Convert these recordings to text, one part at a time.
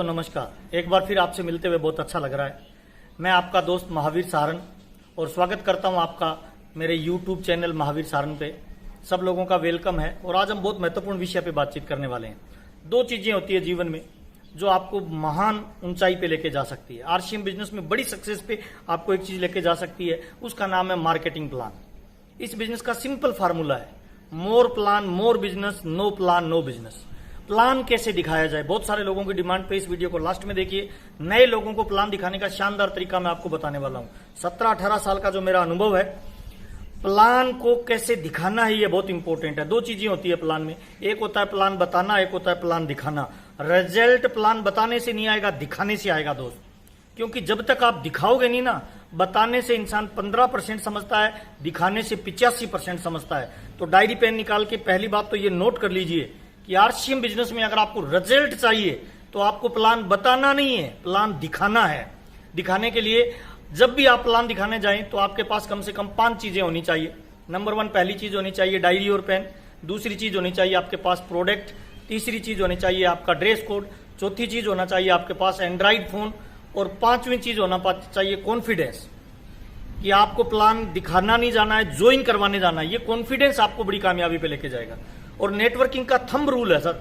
नमस्कार। एक बार फिर आपसे मिलते हुए बहुत अच्छा लग रहा है। मैं आपका दोस्त महावीर सारन और स्वागत करता हूं आपका मेरे YouTube चैनल महावीर सारन पे। सब लोगों का वेलकम है और आज हम बहुत महत्वपूर्ण विषय पे बातचीत करने वाले हैं। दो चीजें होती है जीवन में जो आपको महान ऊंचाई पे लेके जा सकती है। आरसीएम बिजनेस में बड़ी सक्सेस पे आपको एक चीज लेके जा सकती है, उसका नाम है मार्केटिंग प्लान। इस बिजनेस का सिंपल फार्मूला है more plan more business, no plan no business. Plan कैसे दिखाया जाए, बहुत सारे लोगों की डिमांड पे इस वीडियो को लास्ट में देखिए। नए लोगों को प्लान दिखाने का शानदार तरीका मैं आपको बताने वाला हूं। 17-18 साल का जो मेरा अनुभव है, प्लान को कैसे दिखाना है ये बहुत इंपॉर्टेंट है। दो चीजें होती है प्लान में, एक होता है प्लान बताना, एक होता है प्लान दिखाना। रिजल्ट प्लान बताने से नहीं आएगा, दिखाने से आएगा दोस्त। क्योंकि जब तक आप दिखाओगे नहीं ना, बताने से इंसान 15% समझता है, दिखाने से 85% समझता है। तो डायरी पेन निकाल के पहली बात तो ये नोट कर लीजिए कि आरसीएम बिजनेस में अगर आपको रिजल्ट चाहिए तो आपको प्लान बताना नहीं है, प्लान दिखाना है। दिखाने के लिए जब भी आप प्लान दिखाने जाएं तो आपके पास कम से कम 5 चीजें होनी चाहिए। नंबर 1 पहली चीज होनी चाहिए डायरी और पेन। दूसरी चीज होनी चाहिए आपके पास प्रोडक्ट। तीसरी चीज होनी चाहिए आपका ड्रेस कोड। चौथी चीज होना चाहिए आपके पास एंड्रॉइड फोन। और 5वीं चीज होना चाहिए कॉन्फिडेंस, कि आपको प्लान दिखाना नहीं जाना है, ज्वाइन करवाने जाना है। ये कॉन्फिडेंस आपको बड़ी कामयाबी पे लेके जाएगा। और नेटवर्किंग का थंब रूल है सर,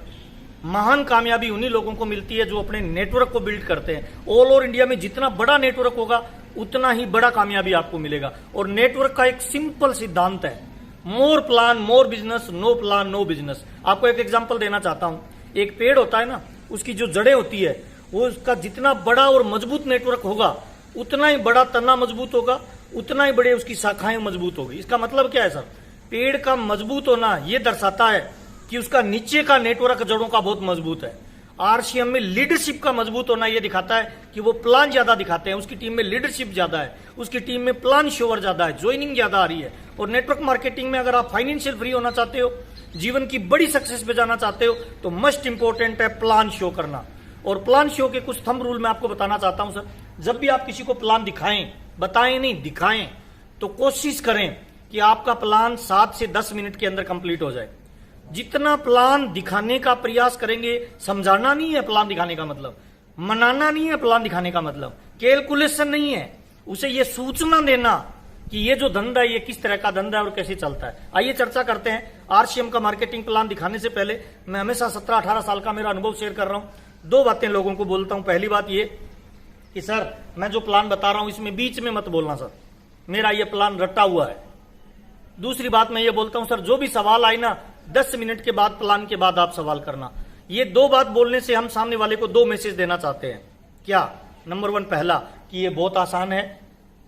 महान कामयाबी उन्हीं लोगों को मिलती है जो अपने नेटवर्क को बिल्ड करते हैं। ऑल ओवर इंडिया में जितना बड़ा नेटवर्क होगा उतना ही बड़ा कामयाबी आपको मिलेगा। और नेटवर्क का एक सिंपल सिद्धांत है more plan more business, no plan no business. आपको एक एग्जांपल देना चाहता हूं। एक पेड़ होता है ना, उसकी जो जड़ें होती है, वो उसका जितना बड़ा और मजबूत नेटवर्क होगा उतना ही बड़ा तना मजबूत होगा, उतना ही बड़े उसकी शाखाएं मजबूत होगी। इसका मतलब क्या है सर? पेड़ का मजबूत होना यह दर्शाता है कि उसका नीचे का नेटवर्क जड़ों का बहुत मजबूत है। आरसीएम में लीडरशिप का मजबूत होना यह दिखाता है कि वो प्लान ज्यादा दिखाते हैं, उसकी टीम में लीडरशिप ज्यादा है, उसकी टीम में प्लान शोवर ज्यादा है, ज्वाइनिंग ज्यादा आ रही है। और नेटवर्क मार्केटिंग में अगर आप फाइनेंशियल फ्री होना चाहते हो, जीवन की बड़ी सक्सेस पे जाना चाहते हो, तो मस्ट इंपॉर्टेंट है प्लान शो करना। और प्लान शो के कुछ थंब रूल मैं आपको बताना चाहता हूं सर। जब भी आप किसी को प्लान दिखाएं, बताएं नहीं दिखाएं, तो कोशिश करें कि आपका प्लान 7 से 10 मिनट के अंदर कंप्लीट हो जाए। जितना प्लान दिखाने का प्रयास करेंगे, समझाना नहीं है प्लान दिखाने का मतलब, मनाना नहीं है प्लान दिखाने का मतलब, कैलकुलेशन नहीं है, उसे ये सूचना देना कि ये जो धंधा है ये किस तरह का धंधा है और कैसे चलता है। आइए चर्चा करते हैं आरसीएम का मार्केटिंग प्लान दिखाने से पहले मैं हमेशा 17-18 साल का मेरा अनुभव शेयर कर रहा हूं। 2 बातें लोगों को बोलता हूं। पहली बात ये कि सर मैं जो प्लान बता रहा हूं इसमें बीच में मत बोलना सर, मेरा ये प्लान रटा हुआ है। दूसरी बात मैं ये बोलता हूं सर, जो भी सवाल आए ना 10 मिनट के बाद प्लान के बाद आप सवाल करना। ये 2 बात बोलने से हम सामने वाले को 2 मैसेज देना चाहते हैं। क्या? नंबर 1 पहला कि ये बहुत आसान है,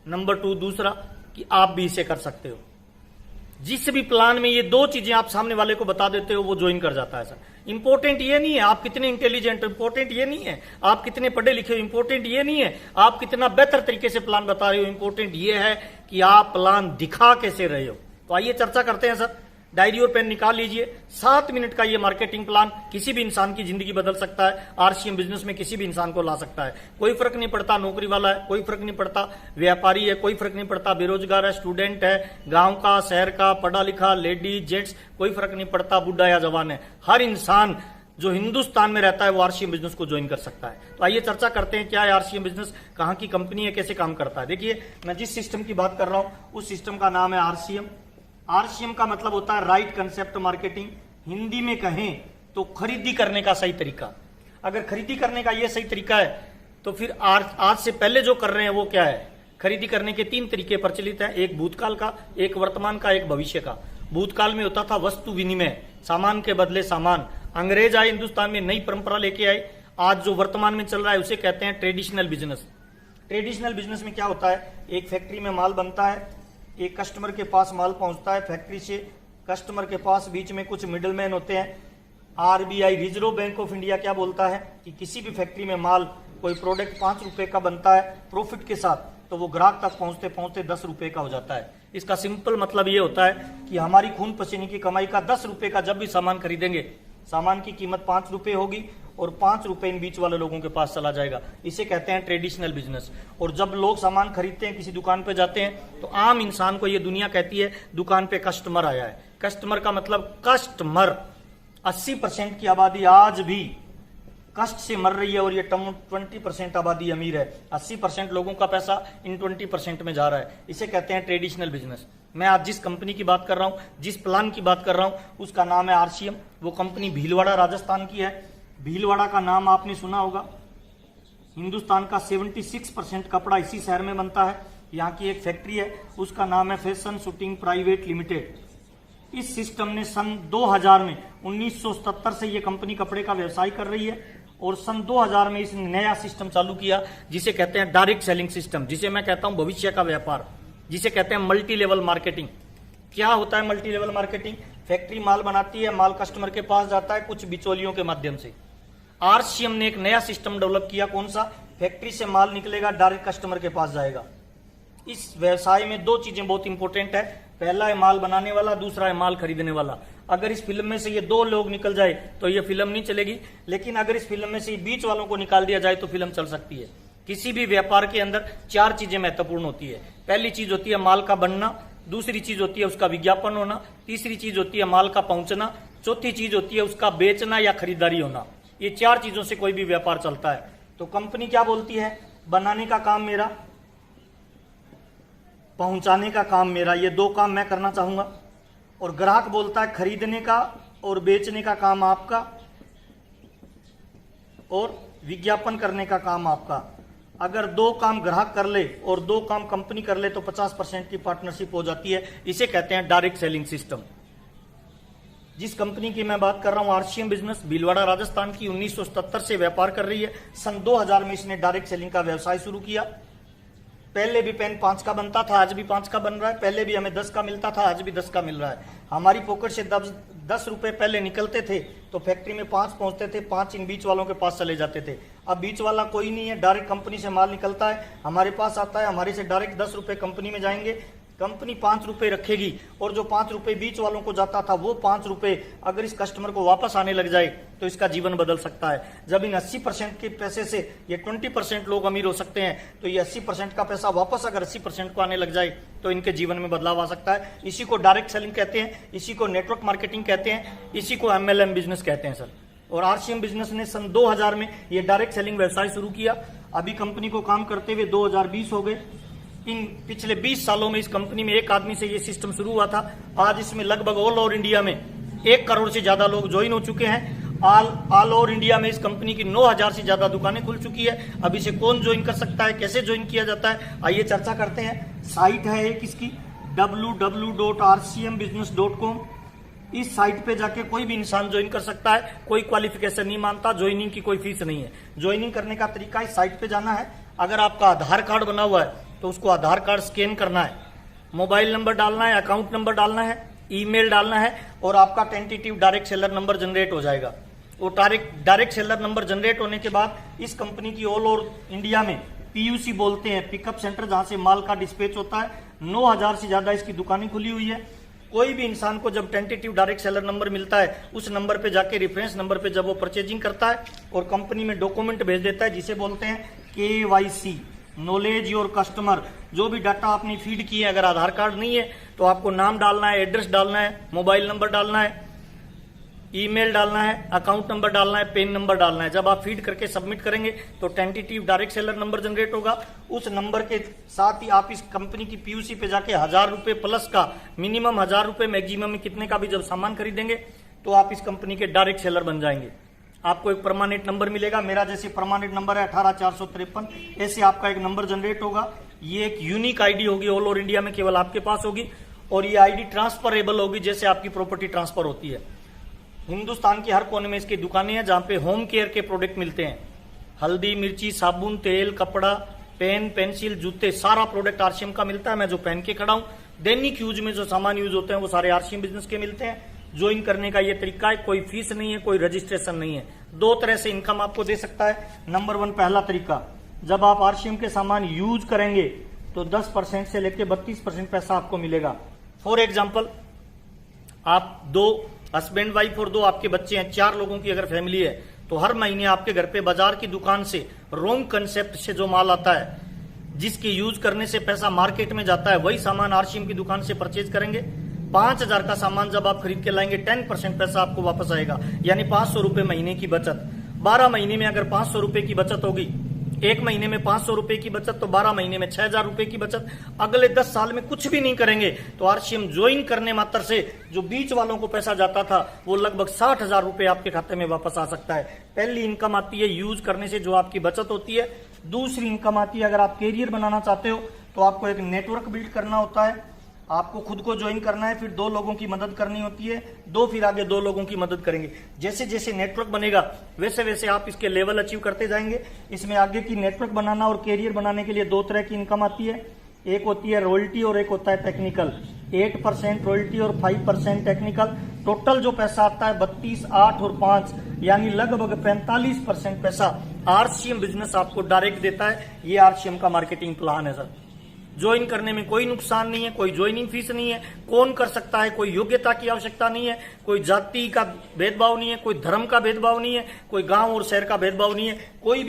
नंबर 2 दूसरा कि आप भी इसे कर सकते हो। जिस भी प्लान में ये 2 चीजें आप सामने वाले को बता देते हो वो ज्वाइन कर जाता है सर। इंपॉर्टेंट ये नहीं है आप कितने इंटेलिजेंट, इंपॉर्टेंट ये नहीं है आप कितने पढ़े लिखे हो, इंपॉर्टेंट ये नहीं है आप कितना बेहतर तरीके से प्लान बता रहे हो, इंपॉर्टेंट ये है कि आप प्लान दिखा कैसे रहे हो। तो आइए चर्चा करते हैं सर। डायरी और पेन निकाल लीजिए। 7 मिनट का ये मार्केटिंग प्लान किसी भी इंसान की जिंदगी बदल सकता है। आरसीएम बिजनेस में किसी भी इंसान को ला सकता है। कोई फर्क नहीं पड़ता नौकरी वाला है, कोई फर्क नहीं पड़ता व्यापारी है, कोई फर्क नहीं पड़ता बेरोजगार है, स्टूडेंट है, गांव का शहर का, पढ़ा लिखा, लेडीज जेंट्स, कोई फर्क नहीं पड़ता बुढ़ा या जवान है। हर इंसान जो हिंदुस्तान में रहता है वो आरसीएम बिजनेस को ज्वाइन कर सकता है। तो आइए चर्चा करते हैं क्या है आरसीएम बिजनेस, कहां की कंपनी है, कैसे काम करता है। देखिए मैं जिस सिस्टम की बात कर रहा हूं उस सिस्टम का नाम है आरसीएम। आरसीएम का मतलब होता है राइट कंसेप्ट मार्केटिंग। हिंदी में कहें तो खरीदी करने का सही तरीका। अगर खरीदी करने का यह सही तरीका है तो फिर आज से पहले जो कर रहे हैं वो क्या है? खरीदी करने के 3 तरीके प्रचलित हैं, एक भूतकाल का, एक वर्तमान का, एक भविष्य का। भूतकाल में होता था वस्तु विनिमय, सामान के बदले सामान। अंग्रेज आए हिंदुस्तान में, नई परंपरा लेके आए। आज जो वर्तमान में चल रहा है उसे कहते हैं ट्रेडिशनल बिजनेस। ट्रेडिशनल बिजनेस में क्या होता है? एक फैक्ट्री में माल बनता है, एक कस्टमर के पास माल पहुंचता है फैक्ट्री से कस्टमर के पास, बीच में कुछ मिडलमैन होते हैं। RBI reserve bank of India क्या बोलता है कि किसी भी फैक्ट्री में माल, कोई प्रोडक्ट 5 रुपए का बनता है प्रॉफिट के साथ, तो वो ग्राहक तक पहुंचते पहुंचते 10 रुपए का हो जाता है। इसका सिंपल मतलब ये होता है कि हमारी खून पसीने की कमाई का 10 रुपए का जब भी सामान खरीदेंगे, सामान की कीमत 5 रुपए होगी और 5 रुपए इन बीच वाले लोगों के पास चला जाएगा। इसे कहते हैं ट्रेडिशनल बिजनेस। और जब लोग सामान खरीदते हैं, किसी दुकान पे जाते हैं, तो आम इंसान को ये दुनिया कहती है दुकान पे कस्टमर आया है। कस्टमर का मतलब कस्टमर। 80% की आबादी आज भी कष्ट से मर रही है और ये 20% आबादी अमीर है। 80% लोगों का पैसा इन 20% में जा रहा है। इसे कहते हैं ट्रेडिशनल बिजनेस। मैं आज जिस कंपनी की बात कर रहा हूँ, जिस प्लान की बात कर रहा हूँ, उसका नाम है आरसीएम। वो कंपनी भीलवाड़ा राजस्थान की है। भीलवाड़ा का नाम आपने सुना होगा। हिंदुस्तान का 76% कपड़ा इसी शहर में बनता है। यहाँ की एक फैक्ट्री है, उसका नाम है फैशन शूटिंग प्राइवेट लिमिटेड। इस सिस्टम ने सन 2000 में 1977 से ये कंपनी कपड़े का व्यवसाय कर रही है और सन 2000 में इसने नया सिस्टम चालू किया जिसे कहते हैं डायरेक्ट सेलिंग सिस्टम, जिसे मैं कहता हूं भविष्य का व्यापार, जिसे कहते हैं मल्टी लेवल मार्केटिंग। क्या होता है मल्टी लेवल मार्केटिंग? फैक्ट्री माल बनाती है, माल कस्टमर के पास जाता है कुछ बिचौलियों के माध्यम से। आरसीएम ने एक नया सिस्टम डेवलप किया। कौन सा? फैक्ट्री से माल निकलेगा, डायरेक्ट कस्टमर के पास जाएगा। इस व्यवसाय में दो चीजें बहुत इंपॉर्टेंट है। पहला है माल बनाने वाला, दूसरा है माल खरीदने वाला। अगर इस फिल्म में से ये दो लोग निकल जाए तो ये फिल्म नहीं चलेगी, लेकिन अगर इस फिल्म में से बीच वालों को निकाल दिया जाए तो फिल्म चल सकती है। किसी भी व्यापार के अंदर चार चीजें महत्वपूर्ण होती है। पहली चीज होती है माल का बनना, दूसरी चीज होती है उसका विज्ञापन होना, तीसरी चीज होती है माल का पहुंचना, चौथी चीज होती है उसका बेचना या खरीदारी होना। ये चार चीजों से कोई भी व्यापार चलता है। तो कंपनी क्या बोलती है? बनाने का काम मेरा, पहुंचाने का काम मेरा, ये दो काम मैं करना चाहूंगा। और ग्राहक बोलता है खरीदने का और बेचने का काम आपका और विज्ञापन करने का काम आपका। अगर दो काम ग्राहक कर ले और दो काम कंपनी कर ले तो 50% की पार्टनरशिप हो जाती है। इसे कहते हैं डायरेक्ट सेलिंग सिस्टम। जिस कंपनी की मैं बात कर रहा हूं आरसीएम बिजनेस, भीलवाड़ा राजस्थान की, 1977 से व्यापार कर रही है। सन 2000 में इसने डायरेक्ट सेलिंग का व्यवसाय शुरू किया। पहले भी पेन 5 का बनता था, आज भी 5 का बन रहा है। पहले भी हमें 10 का मिलता था, आज भी 10 का मिल रहा है। हमारी पॉकेट से 10 रुपए पहले निकलते थे तो फैक्ट्री में 5 पहुंचते थे, 5 इन बीच वालों के पास चले जाते थे। अब बीच वाला कोई नहीं है, डायरेक्ट कंपनी से माल निकलता है, हमारे पास आता है, हमारे से डायरेक्ट 10 रुपए कंपनी में जाएंगे, कंपनी 5 रुपए रखेगी और जो 5 रुपए बीच वालों को जाता था वो 5 रुपए अगर इस कस्टमर को वापस आने लग जाए तो इसका जीवन बदल सकता है। जब इन 80% के पैसे से ये 20% लोग अमीर हो सकते हैं तो ये 80% का पैसा वापस अगर 80% को आने लग जाए तो इनके जीवन में बदलाव आ सकता है। इसी को डायरेक्ट सेलिंग कहते हैं, इसी को नेटवर्क मार्केटिंग कहते हैं, इसी को MLM बिजनेस कहते हैं सर। और आरसीएम बिजनेस ने सन 2000 में ये डायरेक्ट सेलिंग व्यवसाय शुरू किया। अभी कंपनी को काम करते हुए 2020 हो गए। इन पिछले 20 सालों में इस कंपनी में एक आदमी से ये सिस्टम शुरू हुआ था। आज इसमें लगभग ऑल ओवर इंडिया में 1 करोड़ से ज्यादा लोग ज्वाइन हो चुके हैं। ऑल ओवर इंडिया में इस कंपनी की 9000 से ज्यादा दुकानें खुल चुकी है। अब इसे कौन ज्वाइन कर सकता है, कैसे ज्वाइन किया जाता है, आइए चर्चा करते हैं। साइट है एक इसकी www.rcmbusiness.com। इस साइट पे जाके कोई भी इंसान ज्वाइन कर सकता है, कोई क्वालिफिकेशन नहीं मानता, ज्वाइनिंग की कोई फीस नहीं है। ज्वाइनिंग करने का तरीका इस साइट पे जाना है। अगर आपका आधार कार्ड बना हुआ है तो उसको आधार कार्ड स्कैन करना है, मोबाइल नंबर डालना है, अकाउंट नंबर डालना है, ईमेल डालना है और आपका tentative direct seller number generate हो जाएगा। वो डायरेक्ट सेलर नंबर जनरेट होने के बाद इस कंपनी की ऑल ओवर इंडिया में PUC बोलते हैं, पिकअप सेंटर, जहां से माल का डिस्पैच होता है। 9000 से ज्यादा इसकी दुकानें खुली हुई है। कोई भी इंसान को जब टेंटेटिव डायरेक्ट सेलर नंबर मिलता है उस नंबर पे जाके रेफरेंस नंबर पे जब वो परचेजिंग करता है और कंपनी में डॉक्यूमेंट भेज देता है जिसे बोलते हैं KYC, नॉलेज योर कस्टमर। जो भी डाटा आपने फीड किए, अगर आधार कार्ड नहीं है तो आपको नाम डालना है, एड्रेस डालना है, मोबाइल नंबर डालना है, ईमेल डालना है, अकाउंट नंबर डालना है, पेन नंबर डालना है। जब आप फीड करके सबमिट करेंगे तो tentative direct seller number generate होगा। उस नंबर के साथ ही आप इस कंपनी की PUC पे जाके 1000 रुपए प्लस का, मिनिमम 1000 रुपए, मैक्सिमम में कितने का भी जब सामान खरीदेंगे तो आप इस कंपनी के डायरेक्ट सेलर बन जाएंगे। आपको एक परमानेंट नंबर मिलेगा। मेरा जैसे परमानेंट नंबर है 18453, ऐसे आपका एक नंबर जनरेट होगा। ये एक यूनिक आईडी होगी, ऑल ओवर इंडिया में केवल आपके पास होगी और ये आईडी ट्रांसफरेबल होगी, जैसे आपकी प्रॉपर्टी ट्रांसफर होती है। हिंदुस्तान के हर कोने में इसकी दुकानें हैं जहां पे होम केयर के प्रोडक्ट मिलते हैं। हल्दी, मिर्ची, साबुन, तेल, कपड़ा, पेन, पेंसिल, जूते, सारा प्रोडक्ट आरसीएम का मिलता है। मैं जो पहन के खड़ा हूं, दैनिक यूज में जो सामान यूज होते हैं वो सारे आरसीएम बिजनेस के मिलते हैं। ज्वाइन करने का ये तरीका है, कोई फीस नहीं है, कोई रजिस्ट्रेशन नहीं है। 2 तरह से इनकम आपको दे सकता है। नंबर 1, पहला तरीका, जब आप आरसीएम के सामान यूज करेंगे तो 10% से लेकर 32% पैसा आपको मिलेगा। फॉर एग्जाम्पल, आप 2 हस्बैंड वाइफ और 2 आपके बच्चे हैं, 4 लोगों की अगर फैमिली है तो हर महीने आपके घर पे बाजार की दुकान से रॉन्ग कंसेप्ट से जो माल आता है, जिसके यूज करने से पैसा मार्केट में जाता है, वही सामान आरसीएम की दुकान से परचेज करेंगे। 5000 का सामान जब आप खरीद के लाएंगे 10% पैसा आपको वापस आएगा, यानी 500 रुपए महीने की बचत। 12 महीने में अगर 500 रुपए की बचत होगी, एक महीने में 500 रुपए की बचत, तो 12 महीने में 6000 रुपए की बचत। अगले 10 साल में कुछ भी नहीं करेंगे तो आरसीएम ज्वाइन करने मात्र से जो बीच वालों को पैसा जाता था वो लगभग 60,000 रुपए आपके खाते में वापस आ सकता है। पहली इनकम आती है यूज करने से, जो आपकी बचत होती है। दूसरी इनकम आती है, अगर आप कैरियर बनाना चाहते हो तो आपको एक नेटवर्क बिल्ड करना होता है, आपको खुद को ज्वाइन करना है, फिर 2 लोगों की मदद करनी होती है, फिर आगे 2 लोगों की मदद करेंगे। जैसे जैसे नेटवर्क बनेगा वैसे वैसे आप इसके लेवल अचीव करते जाएंगे। इसमें आगे की नेटवर्क बनाना और कैरियर बनाने के लिए 2 तरह की इनकम आती है, एक होती है रॉयल्टी और एक होता है टेक्निकल। 8% रॉयल्टी और 5% टेक्निकल। टोटल जो पैसा आता है 32, 8 और 5 यानी लगभग 45% पैसा आरसीएम बिजनेस आपको डायरेक्ट देता है। ये आरसीएम का मार्केटिंग प्लान है सर। ज्वाइन करने में कोई नुकसान नहीं है, कोई ज्वाइनिंग फीस नहीं है, कौन कर सकता है, कोई योग्यता की आवश्यकता नहीं है, कोई जाति का भेदभाव नहीं है, कोई धर्म का भेदभाव नहीं है, कोई गांव और शहर का भेदभाव नहीं है। कोई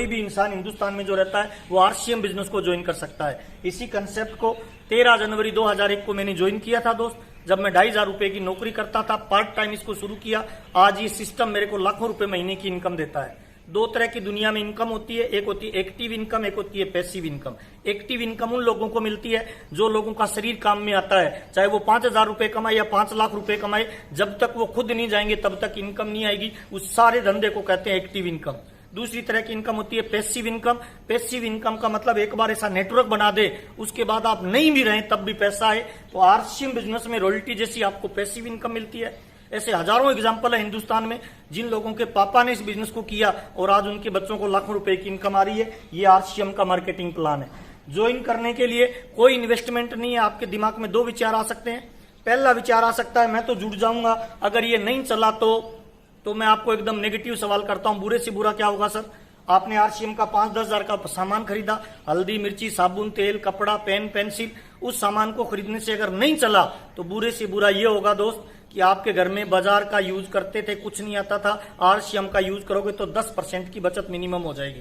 भी इंसान हिंदुस्तान में जो रहता है वो आरसीएम बिजनेस को ज्वाइन कर सकता है। इसी कंसेप्ट को 13 जनवरी 2001 को मैंने ज्वाइन किया था दोस्त, जब मैं 2,500 रुपए की नौकरी करता था। पार्ट टाइम इसको शुरू किया। आज ये सिस्टम मेरे को लाखों रुपए महीने की इनकम देता है। 2 तरह की दुनिया में इनकम होती है, एक होती है एक्टिव इनकम, एक होती है पैसिव इनकम। एक्टिव इनकम उन लोगों को मिलती है जो लोगों का शरीर काम में आता है, चाहे वो 5,000 रुपए कमाए या 5 लाख रुपए कमाए, जब तक वो खुद नहीं जाएंगे तब तक इनकम नहीं आएगी। उस सारे धंधे को कहते हैं एक्टिव इनकम। दूसरी तरह की इनकम होती है पैसिव इनकम। पैसिव इनकम का मतलब एक बार ऐसा नेटवर्क बना दे, उसके बाद आप नहीं भी रहे तब भी पैसा है। तो आरसीएम बिजनेस में रॉयल्टी जैसी आपको पैसिव इनकम मिलती है। ऐसे हजारों एग्जाम्पल है हिंदुस्तान में जिन लोगों के पापा ने इस बिजनेस को किया और आज उनके बच्चों को लाखों रुपए की इनकम आ रही है। ये आरसीएम का मार्केटिंग प्लान है। ज्वाइन करने के लिए कोई इन्वेस्टमेंट नहीं है। आपके दिमाग में 2 विचार आ सकते हैं। पहला विचार आ सकता है मैं तो जुड़ जाऊंगा, अगर ये नहीं चला तो मैं आपको एकदम नेगेटिव सवाल करता हूं, बुरे से बुरा क्या होगा सर? आपने आरसीएम का 5-10 हजार का सामान खरीदा, हल्दी, मिर्ची, साबुन, तेल, कपड़ा, पेन, पेंसिल, उस सामान को खरीदने से अगर नहीं चला तो बुरे से बुरा ये होगा दोस्त कि आपके घर में बाजार का यूज करते थे, कुछ नहीं आता था, आरसीएम का यूज करोगे तो 10% की बचत मिनिमम हो जाएगी।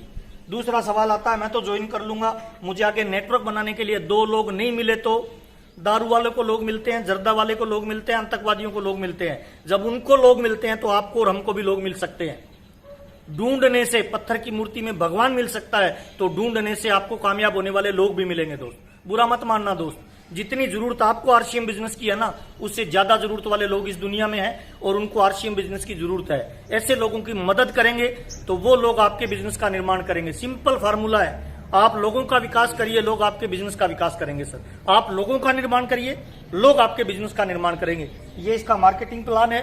दूसरा सवाल आता है मैं तो ज्वाइन कर लूंगा, मुझे आगे नेटवर्क बनाने के लिए 2 लोग नहीं मिले तो दारू वाले को लोग मिलते हैं, जर्दा वाले को लोग मिलते हैं, आतंकवादियों को लोग मिलते हैं। जब उनको लोग मिलते हैं तो आपको और हमको भी लोग मिल सकते हैं। ढूंढने से पत्थर की मूर्ति में भगवान मिल सकता है, तो ढूंढने से आपको कामयाब होने वाले लोग भी मिलेंगे दोस्त। बुरा मत मानना दोस्त, जितनी जरूरत आपको आरसीएम बिजनेस की है ना, उससे ज्यादा जरूरत वाले लोग इस दुनिया में हैं और उनको आरसीएम बिजनेस की जरूरत है। ऐसे लोगों की मदद करेंगे तो वो लोग आपके बिजनेस का निर्माण करेंगे। सिंपल फार्मूला है, आप लोगों का विकास करिए, लोग आपके बिजनेस का विकास करेंगे सर। आप लोगों का निर्माण करिए, लोग आपके बिजनेस का निर्माण करेंगे। ये इसका मार्केटिंग प्लान है,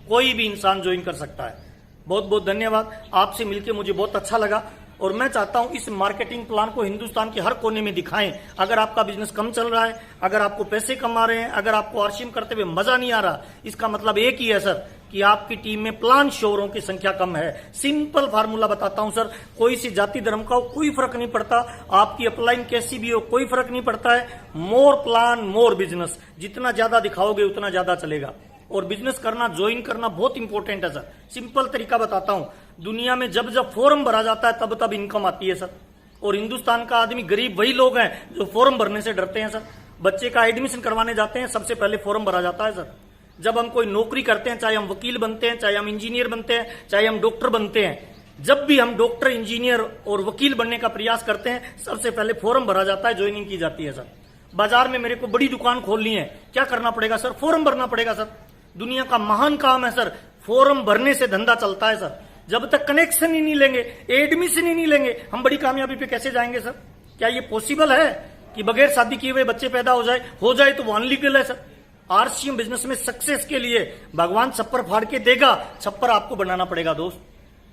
कोई भी इंसान ज्वाइन कर सकता है। बहुत बहुत धन्यवाद, आपसे मिलकर मुझे बहुत अच्छा लगा और मैं चाहता हूं इस मार्केटिंग प्लान को हिंदुस्तान के हर कोने में दिखाएं। अगर आपका बिजनेस कम चल रहा है, अगर आपको पैसे कम आ रहे हैं, अगर आपको आरसीएम करते हुए मजा नहीं आ रहा, इसका मतलब एक ही है सर कि आपकी टीम में प्लान शोरों की संख्या कम है। सिंपल फार्मूला बताता हूं सर, कोई सी जाति धर्म का हो कोई फर्क नहीं पड़ता, आपकी अपलाइन कैसी भी हो कोई फर्क नहीं पड़ता है। मोर प्लान मोर बिजनेस, जितना ज्यादा दिखाओगे उतना ज्यादा चलेगा। और बिजनेस करना, ज्वाइन करना बहुत इंपॉर्टेंट है सर। सिंपल तरीका बताता हूं, दुनिया में जब जब फॉर्म भरा जाता है तब तब इनकम आती है सर। और हिंदुस्तान का आदमी गरीब वही लोग हैं जो फॉर्म भरने से डरते हैं सर। बच्चे का एडमिशन करवाने जाते हैं, सबसे पहले फॉर्म भरा जाता है सर। जब हम कोई नौकरी करते हैं, चाहे हम वकील बनते हैं, चाहे हम इंजीनियर बनते हैं, चाहे हम डॉक्टर बनते हैं, जब भी हम डॉक्टर, इंजीनियर और वकील बनने का प्रयास करते हैं, सबसे पहले फॉर्म भरा जाता है, ज्वाइनिंग की जाती है सर। बाजार में मेरे को बड़ी दुकान खोलनी है, क्या करना पड़ेगा सर? फॉर्म भरना पड़ेगा सर। दुनिया का महान काम है सर, फॉर्म भरने से धंधा चलता है सर। जब तक कनेक्शन ही नहीं लेंगे, एडमिशन ही नहीं लेंगे, हम बड़ी कामयाबी पे कैसे जाएंगे सर? क्या ये पॉसिबल है कि बगैर शादी किए हुए बच्चे पैदा हो जाए तो वो अनलीगल है सर। आरसीएम बिजनेस में सक्सेस के लिए भगवान छप्पर फाड़ के देगा, छप्पर आपको बनाना पड़ेगा दोस्त।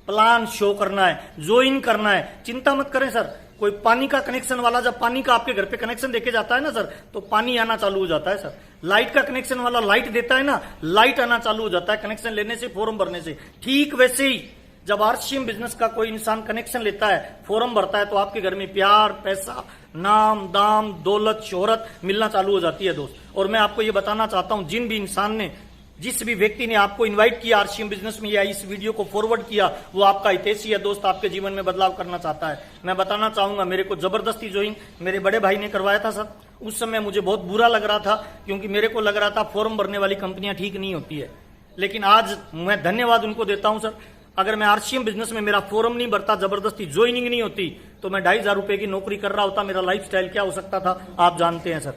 प्लान शो करना है, ज्वाइन करना है, चिंता मत करें सर। कोई पानी का कनेक्शन वाला जब पानी का आपके घर पे कनेक्शन देके जाता है ना सर, तो पानी आना चालू हो जाता है सर। लाइट का कनेक्शन वाला लाइट देता है ना, लाइट आना चालू हो जाता है कनेक्शन लेने से, फॉर्म भरने से। ठीक वैसे ही जब आरसीएम बिजनेस का कोई इंसान कनेक्शन लेता है, फॉर्म भरता है, तो आपके घर में प्यार, पैसा, नाम, दाम, दौलत, शोहरत मिलना चालू हो जाती है दोस्त। और मैं आपको ये बताना चाहता हूं, जिन भी इंसान ने, जिस भी व्यक्ति ने आपको इनवाइट किया आरसीएम बिजनेस में या इस वीडियो को फॉरवर्ड किया, वो आपका हितैषी है दोस्त, आपके जीवन में बदलाव करना चाहता है। मैं बताना चाहूंगा, मेरे को जबरदस्ती ज्वाइन मेरे बड़े भाई ने करवाया था सर। उस समय मुझे बहुत बुरा लग रहा था, क्योंकि मेरे को लग रहा था फॉर्म भरने वाली कंपनियां ठीक नहीं होती है। लेकिन आज मैं धन्यवाद उनको देता हूं सर। अगर मैं आरसीएम बिजनेस में मेरा फोरम नहीं भरता, जबरदस्ती ज्वाइनिंग नहीं होती, तो मैं 2,500 रुपए की नौकरी कर रहा होता। मेरा लाइफस्टाइल क्या हो सकता था आप जानते हैं सर।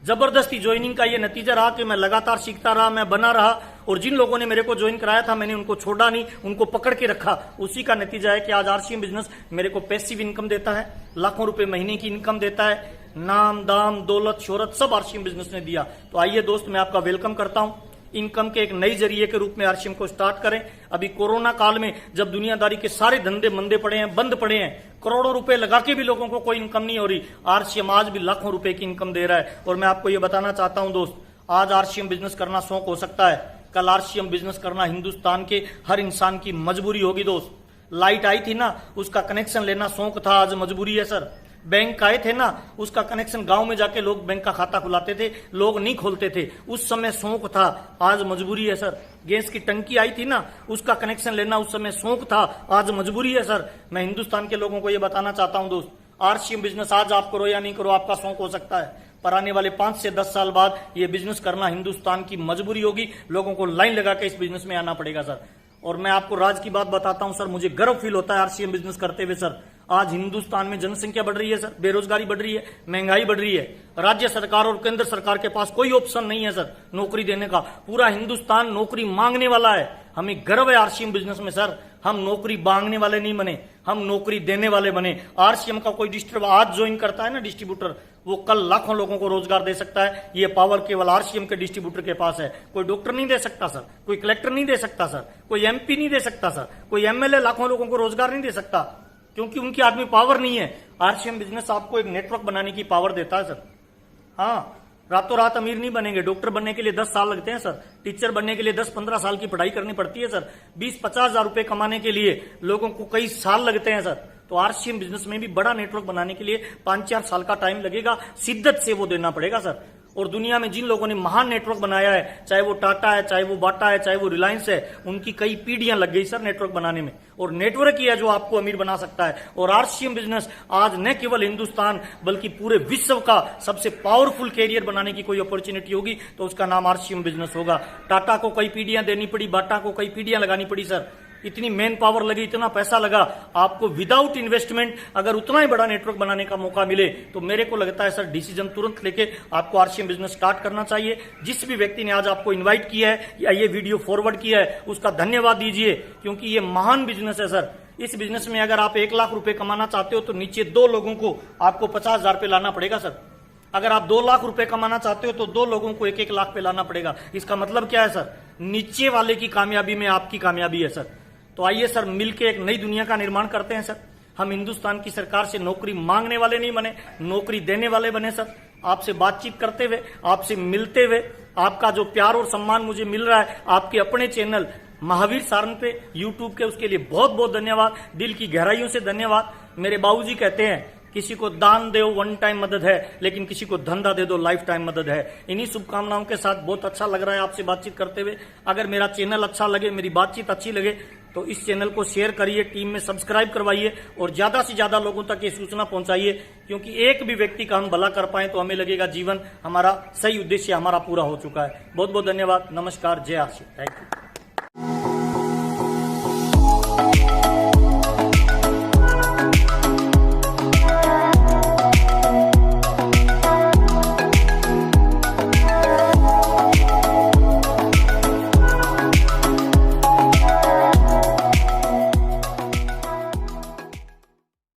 जबरदस्ती ज्वाइनिंग का ये नतीजा रहा कि मैं लगातार सीखता रहा, मैं बना रहा, और जिन लोगों ने मेरे को ज्वाइन कराया था मैंने उनको छोड़ा नहीं, उनको पकड़ के रखा। उसी का नतीजा है कि आज आरसीएम बिजनेस मेरे को पैसिव इनकम देता है, लाखों रुपए महीने की इनकम देता है, नाम दाम दौलत शोहरत सब आरसीएम बिजनेस ने दिया। तो आइए दोस्त, मैं आपका वेलकम करता हूं। इनकम के एक नई जरिए के रूप में आरसीएम को स्टार्ट करें। अभी कोरोना काल में जब दुनियादारी के सारे धंधे मंदे पड़े हैं, बंद पड़े हैं, करोड़ों रुपए लगा के भी लोगों को कोई इनकम नहीं हो रही, आरसीएम आज भी लाखों रुपए की इनकम दे रहा है। और मैं आपको ये बताना चाहता हूं दोस्त, आज आरसीएम बिजनेस करना शौक हो सकता है, कल आरसीएम बिजनेस करना हिंदुस्तान के हर इंसान की मजबूरी होगी दोस्त। लाइट आई थी ना, उसका कनेक्शन लेना शौक था, आज मजबूरी है सर। बैंक आए थे ना, उसका कनेक्शन गांव में जाके लोग बैंक का खाता खुलाते थे, लोग नहीं खोलते थे, उस समय शौक था, आज मजबूरी है सर। गैस की टंकी आई थी ना, उसका कनेक्शन लेना उस समय शौक था, आज मजबूरी है सर। मैं हिंदुस्तान के लोगों को यह बताना चाहता हूं दोस्त, आरसीएम बिजनेस आज आप करो या नहीं करो, आपका शौक हो सकता है, पर आने वाले 5 से 10 साल बाद ये बिजनेस करना हिंदुस्तान की मजबूरी होगी। लोगों को लाइन लगा के इस बिजनेस में आना पड़ेगा सर। और मैं आपको राज की बात बताता हूं सर, मुझे गर्व फील होता है आरसीएम बिजनेस करते हुए सर। आज हिंदुस्तान में जनसंख्या बढ़ रही है सर, बेरोजगारी बढ़ रही है, महंगाई बढ़ रही है, राज्य सरकार और केंद्र सरकार के पास कोई ऑप्शन नहीं है सर नौकरी देने का। पूरा हिंदुस्तान नौकरी मांगने वाला है। हमें गर्व है आरसीएम बिजनेस में सर। हम नौकरी मांगने वाले नहीं बने, हम नौकरी देने वाले बने। आरसीएम का कोई आज ज्वाइन करता है ना डिस्ट्रीब्यूटर, वो कल लाखों लोगों को रोजगार दे सकता है। ये पावर केवल आरसीएम के डिस्ट्रीब्यूटर के पास है। कोई डॉक्टर नहीं दे सकता सर, कोई कलेक्टर नहीं दे सकता सर, कोई एमपी नहीं दे सकता सर, कोई एमएलए लाखों लोगों को रोजगार नहीं दे सकता, क्योंकि उनकी आदमी पावर नहीं है। आरसीएम बिजनेस आपको एक नेटवर्क बनाने की पावर देता है सर। हाँ, रातों रात अमीर नहीं बनेंगे। डॉक्टर बनने के लिए 10 साल लगते हैं सर, टीचर बनने के लिए 10-15 साल की पढ़ाई करनी पड़ती है सर, 20-50 हजार रुपए कमाने के लिए लोगों को कई साल लगते हैं सर। तो आरसीएम बिजनेस में भी बड़ा नेटवर्क बनाने के लिए 5-4 साल का टाइम लगेगा, शिद्दत से वो देना पड़ेगा सर। और दुनिया में जिन लोगों ने महान नेटवर्क बनाया है, चाहे वो टाटा है, चाहे वो बाटा है, चाहे वो रिलायंस है, उनकी कई पीढ़ियां लग गई सर नेटवर्क बनाने में। और नेटवर्क ही है जो आपको अमीर बना सकता है। और आरसीएम बिजनेस आज न केवल हिंदुस्तान बल्कि पूरे विश्व का सबसे पावरफुल कैरियर बनाने की कोई अपॉर्चुनिटी होगी तो उसका नाम आरसीएम बिजनेस होगा। टाटा को कई पीढ़ियां देनी पड़ी, बाटा को कई पीढ़ियां लगानी पड़ी सर, इतनी मैन पावर लगी, इतना पैसा लगा। आपको विदाउट इन्वेस्टमेंट अगर उतना ही बड़ा नेटवर्क बनाने का मौका मिले तो मेरे को लगता है सर डिसीजन तुरंत लेके आपको आरसीएम बिजनेस स्टार्ट करना चाहिए। जिस भी व्यक्ति ने आज आपको इनवाइट किया है या ये वीडियो फॉरवर्ड किया है उसका धन्यवाद दीजिए, क्योंकि ये महान बिजनेस है सर। इस बिजनेस में अगर आप 1 लाख रुपए कमाना चाहते हो तो नीचे 2 लोगों को आपको 50,000 पे लाना पड़ेगा सर। अगर आप 2 लाख रुपए कमाना चाहते हो तो 2 लोगों को 1-1 लाख पे लाना पड़ेगा। इसका मतलब क्या है सर? नीचे वाले की कामयाबी में आपकी कामयाबी है सर। तो आइए सर मिलकर एक नई दुनिया का निर्माण करते हैं सर। हम हिंदुस्तान की सरकार से नौकरी मांगने वाले नहीं बने, नौकरी देने वाले बने सर। आपसे बातचीत करते हुए, आपसे मिलते हुए, आपका जो प्यार और सम्मान मुझे मिल रहा है आपके अपने चैनल महावीर सारन पे यूट्यूब के, उसके लिए बहुत बहुत धन्यवाद, दिल की गहराइयों से धन्यवाद। मेरे बाबूजी कहते हैं किसी को दान दो वन टाइम मदद है, लेकिन किसी को धंधा दे दो लाइफ टाइम मदद है। इन्हीं शुभकामनाओं के साथ बहुत अच्छा लग रहा है आपसे बातचीत करते हुए। अगर मेरा चैनल अच्छा लगे, मेरी बातचीत अच्छी लगे तो इस चैनल को शेयर करिए, टीम में सब्सक्राइब करवाइए और ज्यादा से ज्यादा लोगों तक ये सूचना पहुंचाइए, क्योंकि एक भी व्यक्ति का हम भला कर पाए तो हमें लगेगा जीवन हमारा सही उद्देश्य हमारा पूरा हो चुका है। बहुत बहुत धन्यवाद, नमस्कार, जय आशीष, थैंक यू।